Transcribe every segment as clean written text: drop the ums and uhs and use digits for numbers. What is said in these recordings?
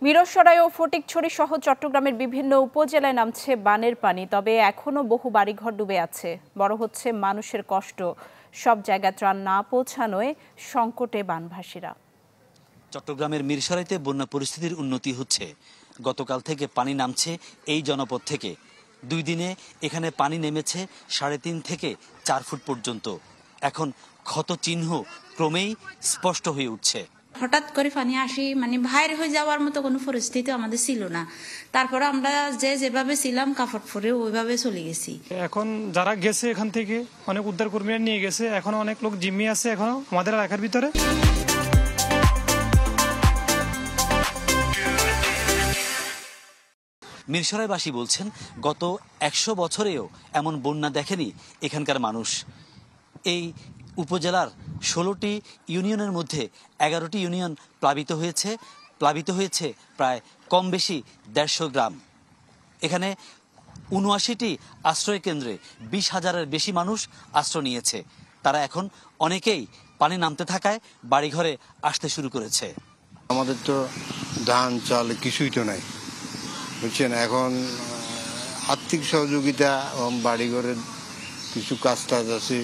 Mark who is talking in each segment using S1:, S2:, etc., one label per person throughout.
S1: মিরসরাই ও ফটিকছড়ি সহ চট্টগ্রামের বিভিন্ন উপজেলায় নামছে বানের পানি, তবে এখনো বহু বাড়িঘর ডুবে আছে। বড় হচ্ছে মানুষের কষ্ট। সব জায়গায় ত্রাণ না পৌঁছানোয় সংকটে বানভাসীরা।
S2: চট্টগ্রামের মিরসরাইতে বন্যা পরিস্থিতির উন্নতি হচ্ছে। গতকাল থেকে পানি নামছে এই জনপদ থেকে। 2 দিনে এখানে পানি নেমেছে 3.5 থেকে 4 ফুট পর্যন্ত। এখন ক্ষত চিহ্ন ক্রমেই স্পষ্ট হয়ে উঠছে।
S3: হঠাৎ করে পানি আসি বাইরে হয়ে যাওয়ার মতো কোনো পরিস্থিতি আমাদের ছিল না। তারপরে আমরা যেভাবে ছিলাম কাপড় পরে ওইভাবে চলে গেছি।
S4: এখন যারা গেছে এখান থেকে অনেক উদ্ধার কর্মীরা নিয়ে গেছে, এখন অনেক লোক জিম্মি আছে এখনো আমাদের এলাকার ভিতরে।
S2: মিরসরাইবাসী বলছেন গত 100 বছরেও এমন বন্যা দেখেনি এখানকার মানুষ। এই উপজেলার 16টি ইউনিয়নের মধ্যে 11টি ইউনিয়ন প্লাবিত হয়েছে প্রায় কম বেশি 150 গ্রাম। এখানে 79টি আশ্রয় কেন্দ্রে 20,000-এর বেশি মানুষ আশ্রয় নিয়েছে। তারা এখন অনেকেই পানি নামতে থাকায় বাড়িঘরে আসতে শুরু করেছে।
S5: আমাদের তো ধান চাল কিছুই তো নাই, বুঝছেন। এখন আর্থিক সহযোগিতা এবং বাড়িঘরের কিছু কাজ টাজ আছে।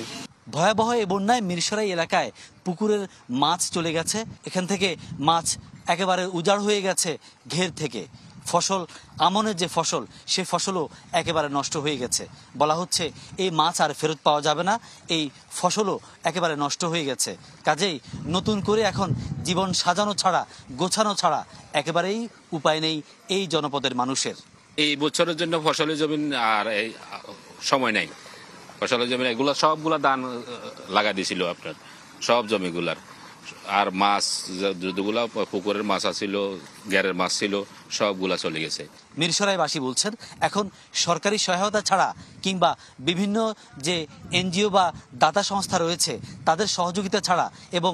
S2: ভয়াবহ এই বন্যায় মিরসরাই এলাকায় পুকুরের মাছ চলে গেছে। এখান থেকে মাছ একেবারে উজাড় হয়ে গেছে ঘের থেকে। ফসল, আমনের যে ফসল, সে ফসলও একেবারে নষ্ট হয়ে গেছে। বলা হচ্ছে এই মাছ আর ফেরত পাওয়া যাবে না, এই ফসলও একেবারে নষ্ট হয়ে গেছে। কাজেই নতুন করে এখন জীবন সাজানো ছাড়া, গোছানো ছাড়া একেবারেই উপায় নেই এই জনপদের মানুষের।
S6: এই বছরের জন্য ফসলের জমি আর সময় নাই। ফসলের জমি এগুলো সবগুলা ধান লাগা দিয়েছিল আপনার সব জমিগুলার। আর মাছ যতগুলা পুকুরের মাছ ছিল, গ্যারের মাছ ছিল, সবগুলা চলে গেছে।
S2: মিরসরাইবাসী বলছেন এখন সরকারি সহায়তা ছাড়া কিংবা বিভিন্ন যে এনজিও বা দাতা সংস্থা রয়েছে তাদের সহযোগিতা ছাড়া এবং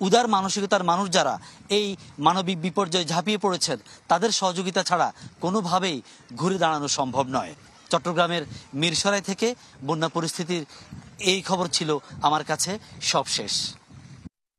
S2: উদার মানসিকতার মানুষ যারা এই মানবিক বিপর্যয়ে ঝাঁপিয়ে পড়েছেন তাদের সহযোগিতা ছাড়া কোনোভাবেই ঘুরে দাঁড়ানো সম্ভব নয়। চট্টগ্রামের মিরসরাই থেকে বন্যা পরিস্থিতির এই খবর ছিল আমার কাছে সবশেষ।